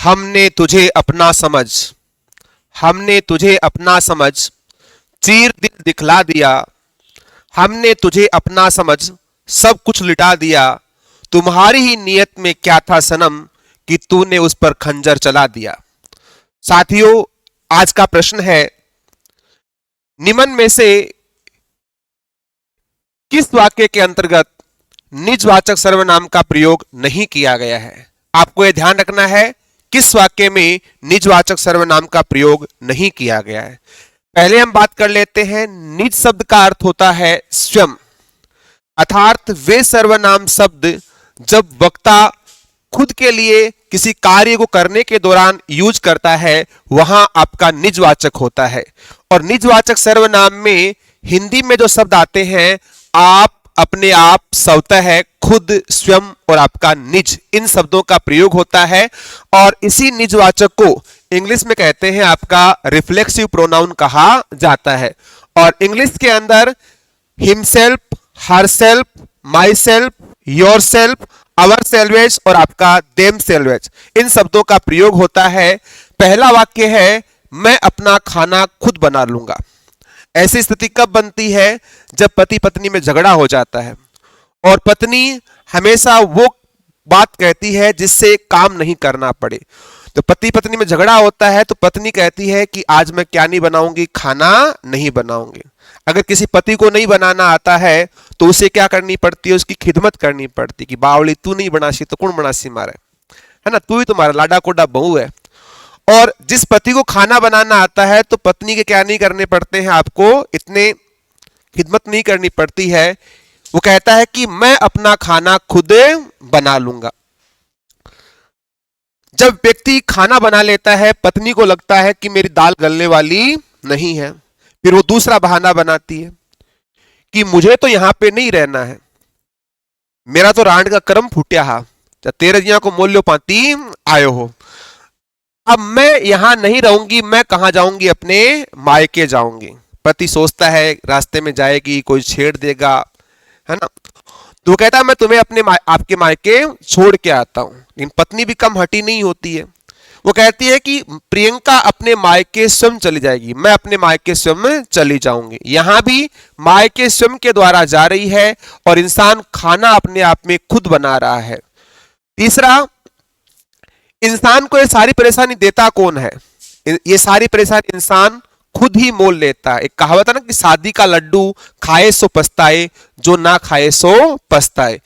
हमने तुझे अपना समझ, हमने तुझे अपना समझ चीर दिल दिखला दिया। हमने तुझे अपना समझ सब कुछ लिटा दिया। तुम्हारी ही नियत में क्या था सनम कि तूने उस पर खंजर चला दिया। साथियों, आज का प्रश्न है, निम्न में से किस वाक्य के अंतर्गत निजवाचक सर्वनाम का प्रयोग नहीं किया गया है। आपको यह ध्यान रखना है, किस वाक्य में निजवाचक सर्वनाम का प्रयोग नहीं किया गया है। पहले हम बात कर लेते हैं, निज शब्द का अर्थ होता है स्वयं, अर्थात वे सर्वनाम शब्द जब वक्ता खुद के लिए किसी कार्य को करने के दौरान यूज करता है वहां आपका निजवाचक होता है। और निजवाचक सर्वनाम में हिंदी में जो शब्द आते हैं आप, अपने आप, स्वतः, खुद, स्वयं और आपका निज, इन शब्दों का प्रयोग होता है। और इसी निजवाचक को इंग्लिश में कहते हैं आपका रिफ्लेक्सिव प्रोनाउन कहा जाता है। और इंग्लिश के अंदर हिमसेल्फ, हरसेल्फ, माईसेल्फ, योरसेल्फ, अवर सेल्वेज और आपका देम सेल्वेज, इन शब्दों का प्रयोग होता है। पहला वाक्य है, मैं अपना खाना खुद बना लूंगा। ऐसी स्थिति कब बनती है? जब पति पत्नी में झगड़ा हो जाता है और पत्नी हमेशा वो बात कहती है जिससे काम नहीं करना पड़े। तो पति पत्नी में झगड़ा होता है तो पत्नी कहती है कि आज मैं क्या नहीं बनाऊंगी, खाना नहीं बनाऊंगी। अगर किसी पति को नहीं बनाना आता है तो उसे क्या करनी पड़ती है, उसकी खिदमत करनी पड़ती है कि बावली तू नहीं बनासी तो कौन बनासी मारे, है ना, तू ही तुम्हारा लाडा कोडा बहू है। और जिस पति को खाना बनाना आता है तो पत्नी के क्या नहीं करने पड़ते हैं, आपको इतने खिदमत नहीं करनी पड़ती है। वो कहता है कि मैं अपना खाना खुद बना लूंगा। जब व्यक्ति खाना बना लेता है पत्नी को लगता है कि मेरी दाल गलने वाली नहीं है, फिर वो दूसरा बहाना बनाती है कि मुझे तो यहां पे नहीं रहना है, मेरा तो रांड का कर्म फूटिया हा, तेरे जिया को मोल्यो पाती आयो हो, अब मैं यहां नहीं रहूंगी, मैं कहां जाऊंगी, अपने मायके जाऊंगी। पति सोचता है रास्ते में जाएगी कोई छेड़ देगा, है ना, तो वो कहता है मैं तुम्हें अपने आपके मायके छोड़ के आता हूं। लेकिन पत्नी भी कम हटी नहीं होती है, वो कहती है कि प्रियंका अपने मायके स्वयं चली जाएगी, मैं अपने मायके स्वयं चली जाऊंगी। यहां भी मायके स्वयं के द्वारा जा रही है और इंसान खाना अपने आप में खुद बना रहा है। तीसरा, इंसान को ये सारी परेशानी देता कौन है? ये सारी परेशानी इंसान खुद ही मोल लेता है। एक कहावत है ना कि शादी का लड्डू खाए सो पछताए, जो ना खाए सो पछताए।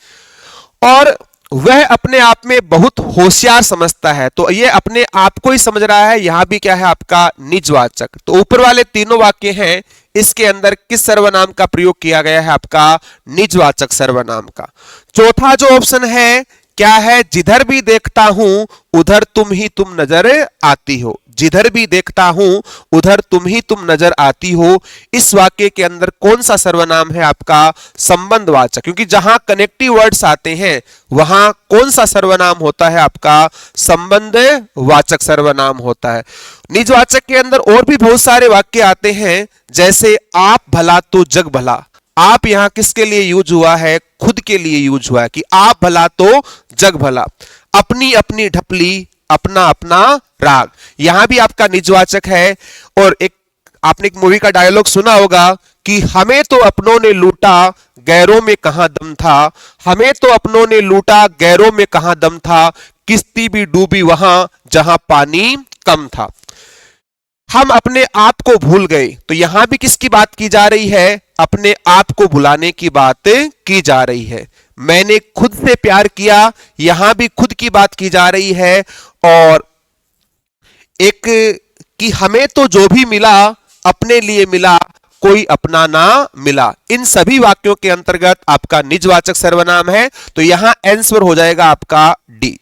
और वह अपने आप में बहुत होशियार समझता है, तो ये अपने आप को ही समझ रहा है। यहां भी क्या है आपका निजवाचक। तो ऊपर वाले तीनों वाक्य हैं, इसके अंदर किस सर्वनाम का प्रयोग किया गया है? आपका निजवाचक सर्वनाम का। चौथा जो ऑप्शन है क्या है? जिधर भी देखता हूं उधर तुम ही तुम नजर आती हो। जिधर भी देखता हूं उधर तुम ही तुम नजर आती हो। इस वाक्य के अंदर कौन सा सर्वनाम है? आपका संबंधवाचक, क्योंकि जहां कनेक्टिव वर्ड्स आते हैं वहां कौन सा सर्वनाम होता है? आपका संबंधवाचक सर्वनाम होता है। निजवाचक के अंदर और भी बहुत सारे वाक्य आते हैं, जैसे आप भला तो जग भला। आप यहां किसके लिए यूज हुआ है? खुद के लिए यूज हुआ है कि आप भला तो जग भला। अपनी अपनी ढपली, अपना अपना राग, यहां भी आपका निजवाचक है। और आपने एक मूवी का डायलॉग सुना होगा कि हमें तो अपनों ने लूटा, गैरों में कहां दम था। हमें तो अपनों ने लूटा, गैरों में कहां दम था। किश्ती भी डूबी वहां जहां पानी कम था। हम अपने आप को भूल गए, तो यहां भी किसकी बात की जा रही है? अपने आप को भुलाने की बात की जा रही है। मैंने खुद से प्यार किया, यहां भी खुद की बात की जा रही है। और एक कि हमें तो जो भी मिला अपने लिए मिला, कोई अपना ना मिला। इन सभी वाक्यों के अंतर्गत आपका निजवाचक सर्वनाम है, तो यहां आंसर हो जाएगा आपका डी।